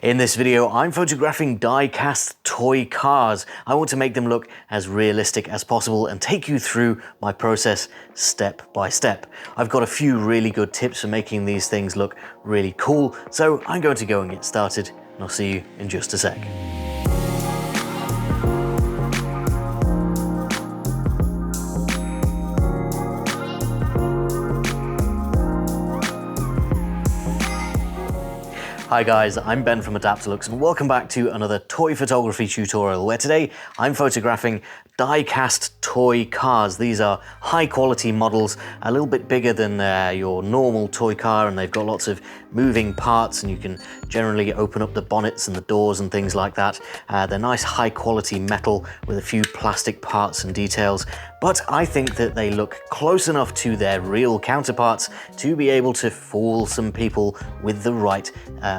In this video, I'm photographing die-cast toy cars. I want to make them look as realistic as possible and take you through my process step by step. I've got a few really good tips for making these things look really cool, so I'm going to go and get started, and I'll see you in just a sec. Hi guys, I'm Ben from Adaptalux and welcome back to another toy photography tutorial where today I'm photographing die-cast toy cars. These are high quality models, a little bit bigger than your normal toy car, and they've got lots of moving parts and you can generally open up the bonnets and the doors and things like that. They're nice high quality metal with a few plastic parts and details, but I think that they look close enough to their real counterparts to be able to fool some people with the right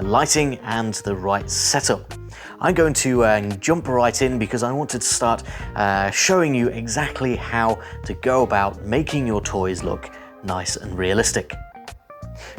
lighting and the right setup. I'm going to jump right in because I wanted to start showing you exactly how to go about making your toys look nice and realistic.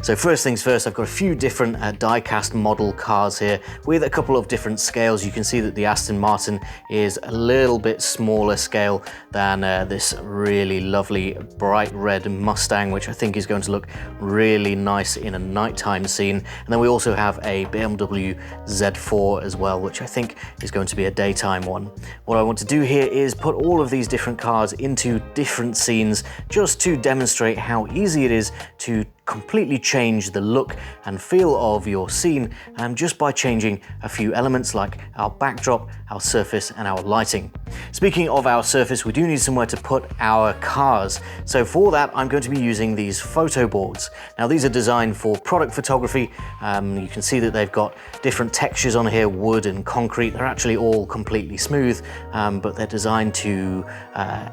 So first things first, I've got a few different die-cast model cars here with a couple of different scales. You can see that the Aston Martin is a little bit smaller scale than this really lovely bright red Mustang, which I think is going to look really nice in a nighttime scene. And then we also have a BMW Z4 as well, which I think is going to be a daytime one. What I want to do here is put all of these different cars into different scenes just to demonstrate how easy it is to completely change the look and feel of your scene just by changing a few elements like our backdrop, our surface and our lighting. Speaking of our surface, we do need somewhere to put our cars. So for that, I'm going to be using these photo boards. Now these are designed for product photography. You can see that they've got different textures on here, wood and concrete. They're actually all completely smooth, but they're designed to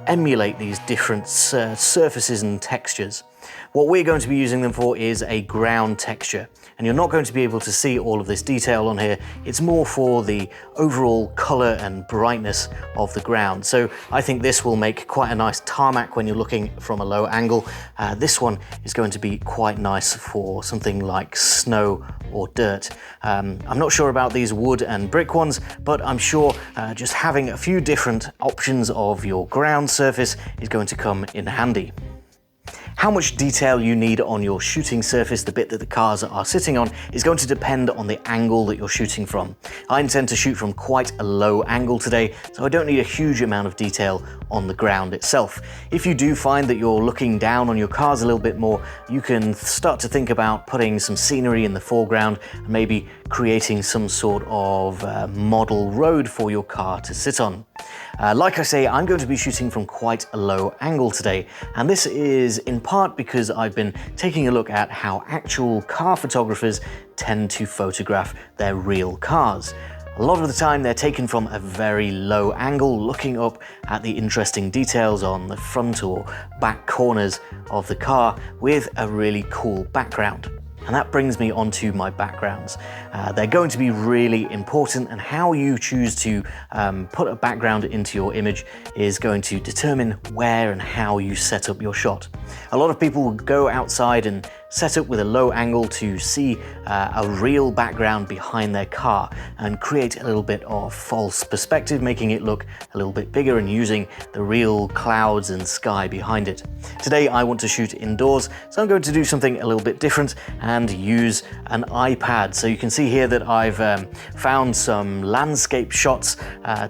emulate these different surfaces and textures. What we're going to be using them for is a ground texture, and you're not going to be able to see all of this detail on here. It's more for the overall color and brightness of the ground. So I think this will make quite a nice tarmac when you're looking from a low angle. This one is going to be quite nice for something like snow or dirt. I'm not sure about these wood and brick ones, but I'm sure just having a few different options of your ground surface is going to come in handy. How much detail you need on your shooting surface, the bit that the cars are sitting on, is going to depend on the angle that you're shooting from. I intend to shoot from quite a low angle today, so I don't need a huge amount of detail on the ground itself. If you do find that you're looking down on your cars a little bit more, you can start to think about putting some scenery in the foreground and maybe creating some sort of model road for your car to sit on. Like I say, I'm going to be shooting from quite a low angle today, and this is in part because I've been taking a look at how actual car photographers tend to photograph their real cars. A lot of the time they're taken from a very low angle, looking up at the interesting details on the front or back corners of the car with a really cool background. And that brings me onto my backgrounds. They're going to be really important, and how you choose to put a background into your image is going to determine where and how you set up your shot. A lot of people will go outside and set up with a low angle to see a real background behind their car and create a little bit of false perspective, making it look a little bit bigger and using the real clouds and sky behind it. Today I want to shoot indoors, so I'm going to do something a little bit different and use an iPad. So you can see here that I've found some landscape shots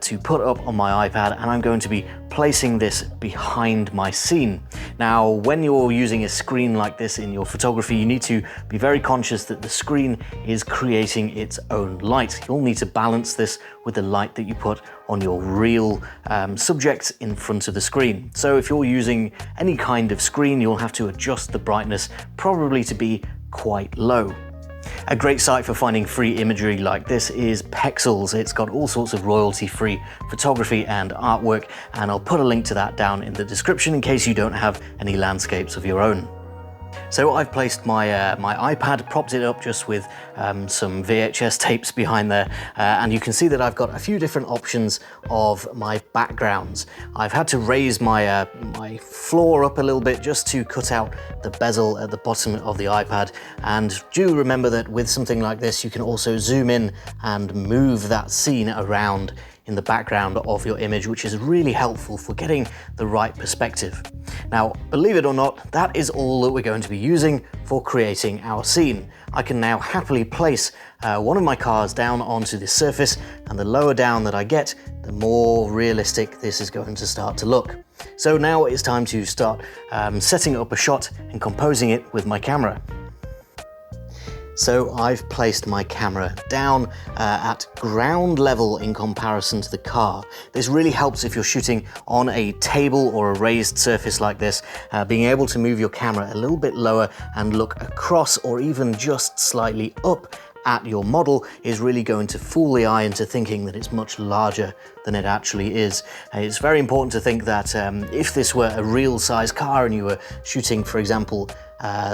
to put up on my iPad, and I'm going to be placing this behind my scene. Now, when you're using a screen like this in your photography, you need to be very conscious that the screen is creating its own light. You'll need to balance this with the light that you put on your real subject in front of the screen. So if you're using any kind of screen, you'll have to adjust the brightness probably to be quite low. A great site for finding free imagery like this is Pexels. It's got all sorts of royalty-free photography and artwork, and I'll put a link to that down in the description in case you don't have any landscapes of your own. So I've placed my iPad, propped it up just with some VHS tapes behind there, and you can see that I've got a few different options of my backgrounds. I've had to raise my my floor up a little bit just to cut out the bezel at the bottom of the iPad, and do remember that with something like this you can also zoom in and move that scene around in the background of your image, which is really helpful for getting the right perspective. Now, believe it or not, that is all that we're going to be using for creating our scene. I can now happily place one of my cars down onto this surface, and the lower down that I get, the more realistic this is going to start to look. So now it's time to start setting up a shot and composing it with my camera. So I've placed my camera down at ground level in comparison to the car. This really helps if you're shooting on a table or a raised surface like this. Being able to move your camera a little bit lower and look across or even just slightly up at your model is really going to fool the eye into thinking that it's much larger than it actually is. It's very important to think that if this were a real size car and you were shooting, for example,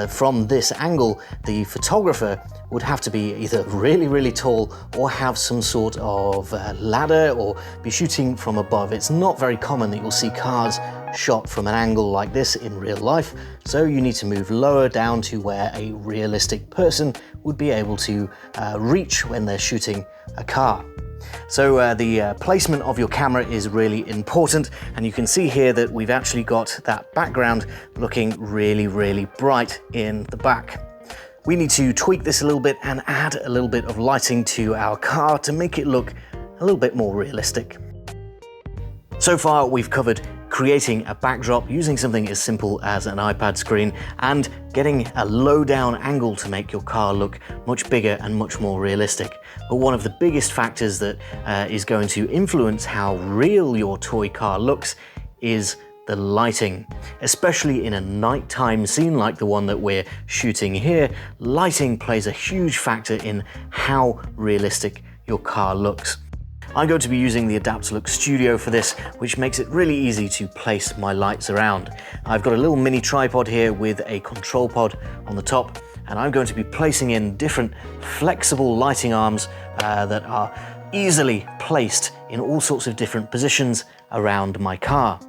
from this angle, the photographer would have to be either really, really tall or have some sort of ladder or be shooting from above. It's not very common that you'll see cars shot from an angle like this in real life, so you need to move lower down to where a realistic person would be able to reach when they're shooting a car. So the placement of your camera is really important, and you can see here that we've actually got that background looking really, really bright in the back. We need to tweak this a little bit and add a little bit of lighting to our car to make it look a little bit more realistic. So far we've covered creating a backdrop using something as simple as an iPad screen and getting a low down angle to make your car look much bigger and much more realistic. But one of the biggest factors that is going to influence how real your toy car looks is the lighting. Especially in a nighttime scene like the one that we're shooting here, lighting plays a huge factor in how realistic your car looks. I'm going to be using the Adaptalux Studio for this, which makes it really easy to place my lights around. I've got a little mini tripod here with a control pod on the top, and I'm going to be placing in different flexible lighting arms that are easily placed in all sorts of different positions around my car.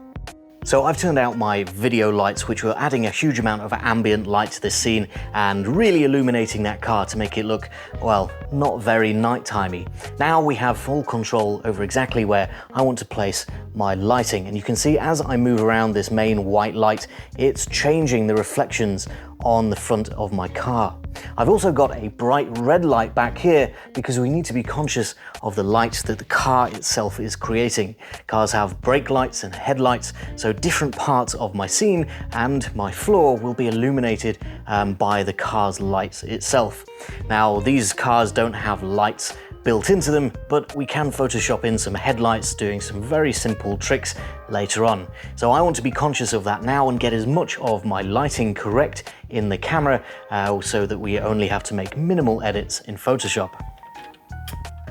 So I've turned out my video lights, which were adding a huge amount of ambient light to this scene and really illuminating that car to make it look, well, not very nightimey. Now we have full control over exactly where I want to place my lighting, and you can see as I move around this main white light, it's changing the reflections on the front of my car. I've also got a bright red light back here because we need to be conscious of the light that the car itself is creating. Cars have brake lights and headlights, so different parts of my scene and my floor will be illuminated by the car's lights itself. Now, these cars don't have lights built into them, but we can Photoshop in some headlights doing some very simple tricks later on. So I want to be conscious of that now and get as much of my lighting correct in the camera so that we only have to make minimal edits in Photoshop.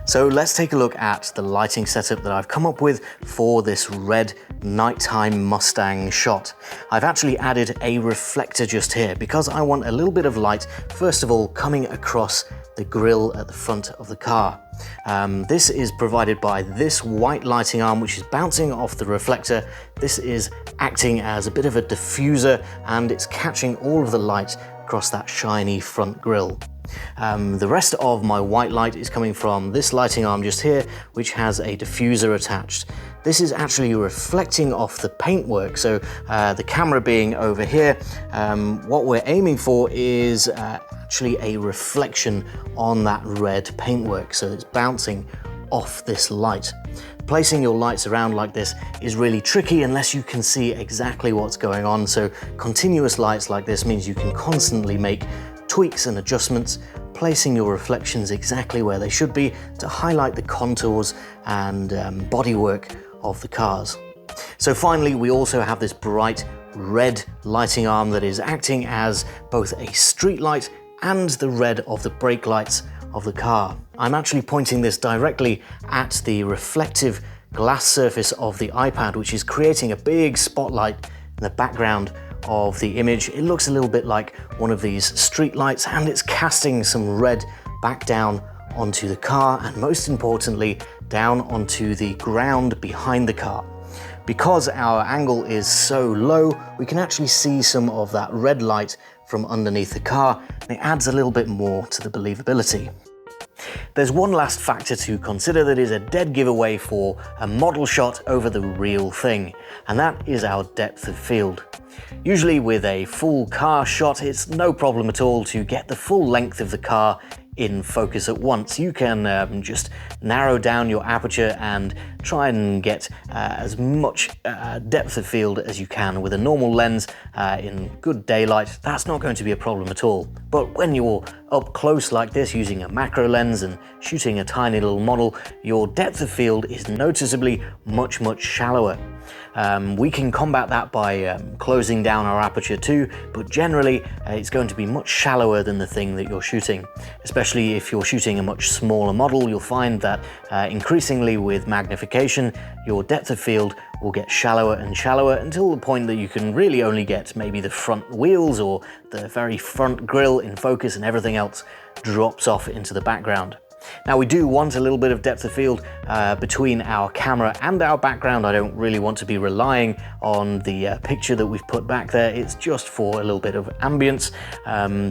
So let's take a look at the lighting setup that I've come up with for this red nighttime Mustang shot. I've actually added a reflector just here because I want a little bit of light, first of all, coming across the grille at the front of the car. This is provided by this white lighting arm, which is bouncing off the reflector. This is acting as a bit of a diffuser, and it's catching all of the light across that shiny front grille. The rest of my white light is coming from this lighting arm just here, which has a diffuser attached. This is actually reflecting off the paintwork, so the camera being over here, what we're aiming for is actually a reflection on that red paintwork, so it's bouncing off this light. Placing your lights around like this is really tricky unless you can see exactly what's going on, so continuous lights like this means you can constantly make tweaks and adjustments, placing your reflections exactly where they should be to highlight the contours and bodywork of the cars. So finally, we also have this bright red lighting arm that is acting as both a street light and the red of the brake lights of the car. I'm actually pointing this directly at the reflective glass surface of the iPad, which is creating a big spotlight in the background of the image, it looks a little bit like one of these street lights, and it's casting some red back down onto the car, and most importantly, down onto the ground behind the car. Because our angle is so low, we can actually see some of that red light from underneath the car, and it adds a little bit more to the believability. There's one last factor to consider that is a dead giveaway for a model shot over the real thing, and that is our depth of field. Usually with a full car shot, it's no problem at all to get the full length of the car in focus at once. You can just narrow down your aperture and try and get as much depth of field as you can with a normal lens in good daylight. That's not going to be a problem at all. But when you're up close like this using a macro lens and shooting a tiny little model, your depth of field is noticeably much shallower. We can combat that by closing down our aperture too, but generally it's going to be much shallower than the thing that you're shooting. Especially if you're shooting a much smaller model, you'll find that increasingly with magnification, your depth of field will get shallower and shallower until the point that you can really only get maybe the front wheels or the very front grille in focus, and everything else drops off into the background. Now, we do want a little bit of depth of field between our camera and our background. I don't really want to be relying on the picture that we've put back there. It's just for a little bit of ambience,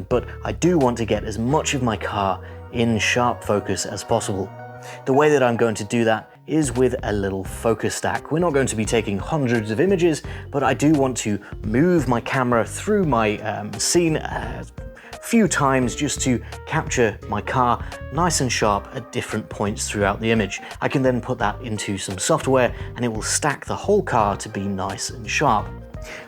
but I do want to get as much of my car in sharp focus as possible. The way that I'm going to do that is with a little focus stack. We're not going to be taking hundreds of images, but I do want to move my camera through my scene few times just to capture my car nice and sharp at different points throughout the image. I can then put that into some software and it will stack the whole car to be nice and sharp.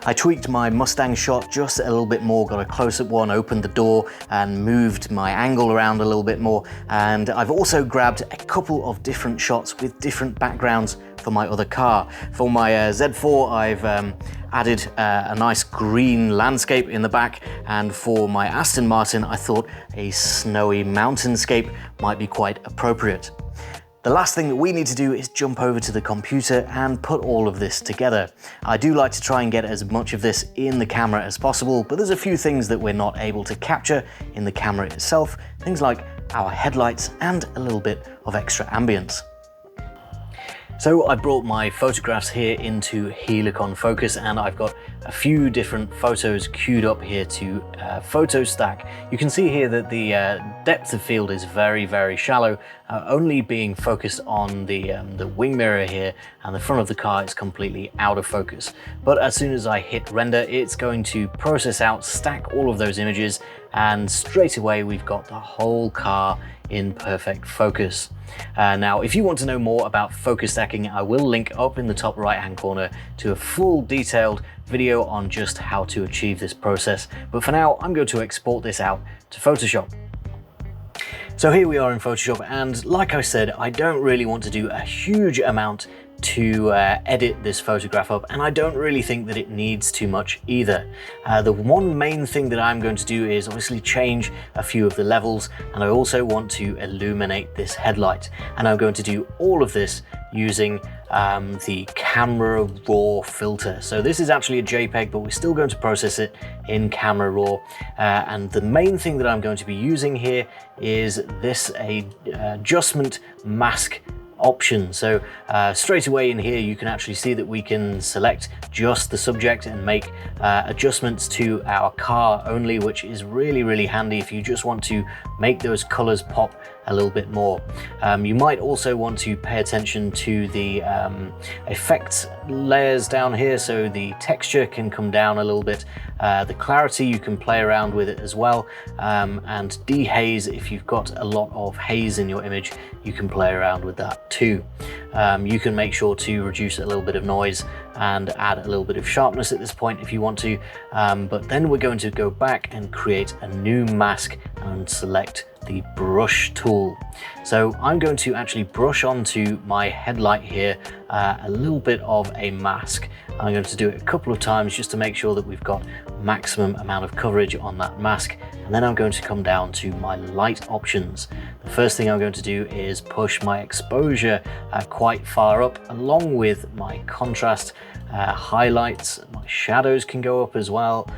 I tweaked my Mustang shot just a little bit more, got a close-up one, opened the door and moved my angle around a little bit more, and I've also grabbed a couple of different shots with different backgrounds for my other car. For my Z4, I've added a nice green landscape in the back, and for my Aston Martin, I thought a snowy mountainscape might be quite appropriate. The last thing that we need to do is jump over to the computer and put all of this together. I do like to try and get as much of this in the camera as possible, but there's a few things that we're not able to capture in the camera itself, things like our headlights and a little bit of extra ambience. So I brought my photographs here into Helicon Focus, and I've got a few different photos queued up here to photo stack. You can see here that the depth of field is very shallow, only being focused on the wing mirror here, and the front of the car is completely out of focus. But as soon as I hit render, it's going to process out, stack all of those images, and straight away we've got the whole car in perfect focus. Now, if you want to know more about focus stacking, I will link up in the top right hand corner to a full detailed video on just how to achieve this process. But for now, I'm going to export this out to Photoshop. So here we are in Photoshop, and like I said, I don't really want to do a huge amount to edit this photograph up, and I don't really think that it needs too much either. The one main thing that I'm going to do is obviously change a few of the levels, and I also want to illuminate this headlight, and I'm going to do all of this using the Camera Raw filter. So this is actually a JPEG, but we're still going to process it in Camera Raw, and the main thing that I'm going to be using here is this adjustment mask option. So straight away in here you can actually see that we can select just the subject and make adjustments to our car only, which is really handy if you just want to make those colors pop a little bit more. You might also want to pay attention to the effects layers down here, so the texture can come down a little bit. The clarity, you can play around with it as well, and dehaze, if you've got a lot of haze in your image, you can play around with that too. You can make sure to reduce a little bit of noise and add a little bit of sharpness at this point if you want to, but then we're going to go back and create a new mask and select the brush tool. So I'm going to actually brush onto my headlight here a little bit of a mask. I'm going to do it a couple of times just to make sure that we've got maximum amount of coverage on that mask. And then I'm going to come down to my light options. The first thing I'm going to do is push my exposure quite far up, along with my contrast. Highlights, my shadows can go up as well,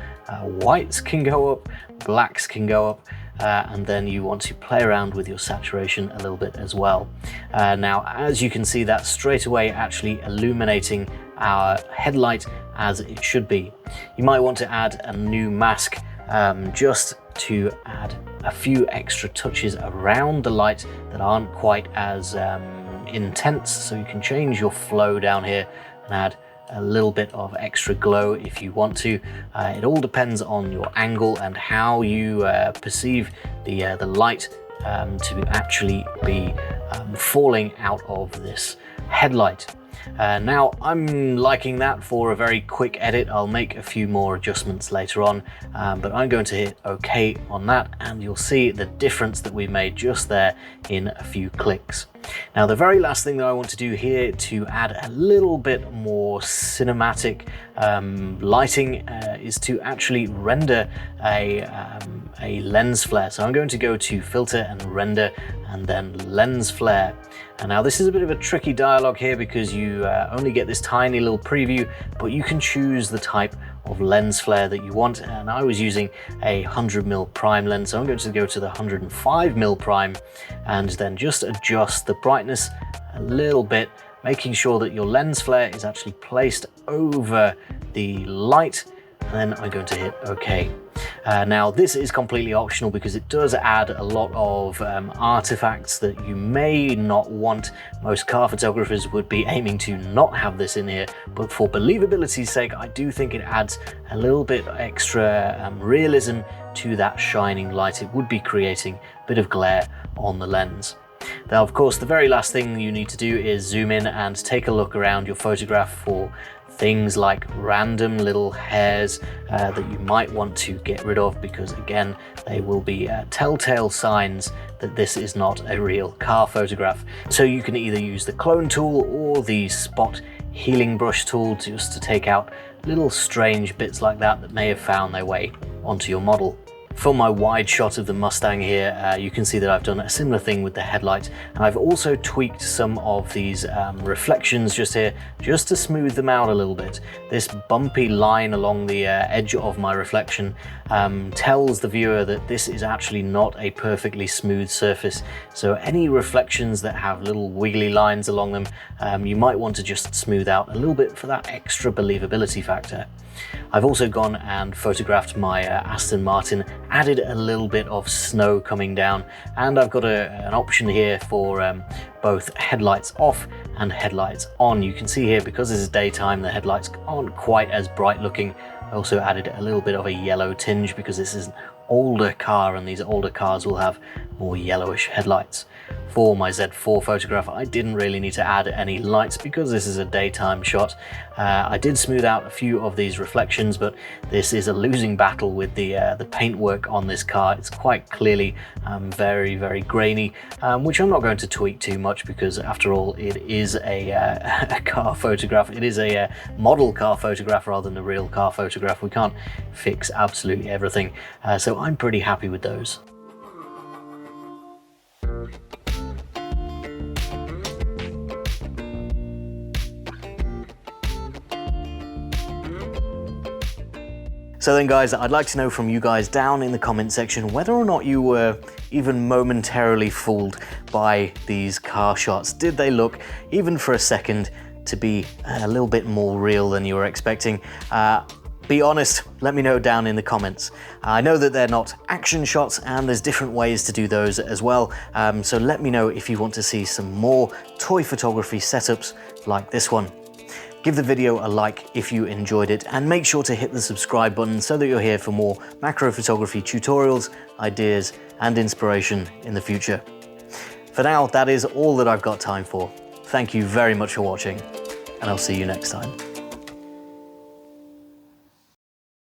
whites can go up, blacks can go up, and then you want to play around with your saturation a little bit as well. Now, as you can see, that's straight away actually illuminating our headlight as it should be. You might want to add a new mask just to add a few extra touches around the light that aren't quite as intense, so you can change your flow down here and add a little bit of extra glow if you want to. It all depends on your angle and how you perceive the light to actually be falling out of this headlight. Now I'm liking that for a very quick edit. I'll make a few more adjustments later on, but I'm going to hit OK on that, and you'll see the difference that we made just there in a few clicks. Now, the very last thing that I want to do here to add a little bit more cinematic lighting is to actually render a lens flare. So I'm going to go to Filter and Render, and then Lens Flare. And now this is a bit of a tricky dialogue here because you only get this tiny little preview, but you can choose the type of lens flare that you want. And I was using a 100mm prime lens, so I'm going to go to the 105mm prime and then just adjust the brightness a little bit, making sure that your lens flare is actually placed over the light, and then I'm going to hit OK. Now this is completely optional because it does add a lot of artifacts that you may not want. Most car photographers would be aiming to not have this in here, but for believability's sake, I do think it adds a little bit extra realism to that shining light. It would be creating a bit of glare on the lens. Now, of course, the very last thing you need to do is zoom in and take a look around your photograph for things like random little hairs that you might want to get rid of, because again, they will be telltale signs that this is not a real car photograph. So you can either use the clone tool or the spot healing brush tool just to take out little strange bits like that that may have found their way onto your model. For my wide shot of the Mustang here, you can see that I've done a similar thing with the headlight, and I've also tweaked some of these reflections just here, just to smooth them out a little bit. This bumpy line along the edge of my reflection tells the viewer that this is actually not a perfectly smooth surface. So any reflections that have little wiggly lines along them, you might want to just smooth out a little bit for that extra believability factor. I've also gone and photographed my Aston Martin, added a little bit of snow coming down, and I've got an option here for both headlights off and headlights on. You can see here, because this is daytime, the headlights aren't quite as bright looking. I also added a little bit of a yellow tinge because this is an older car and these older cars will have more yellowish headlights. For my Z4 photograph, I didn't really need to add any lights because this is a daytime shot. I did smooth out a few of these reflections, but this is a losing battle with the paintwork on this car. It's quite clearly very, very grainy, which I'm not going to tweak too much because after all, it is a car photograph. It is a model car photograph rather than a real car photograph. We can't fix absolutely everything, so I'm pretty happy with those. So then guys, I'd like to know from you guys down in the comment section whether or not you were even momentarily fooled by these car shots. Did they look, even for a second, to be a little bit more real than you were expecting? Be honest, let me know down in the comments. I know that they're not action shots and there's different ways to do those as well. So let me know if you want to see some more toy photography setups like this one. Give the video a like if you enjoyed it, and make sure to hit the subscribe button so that you're here for more macro photography tutorials, ideas, and inspiration in the future. For now, that is all that I've got time for. Thank you very much for watching, and I'll see you next time.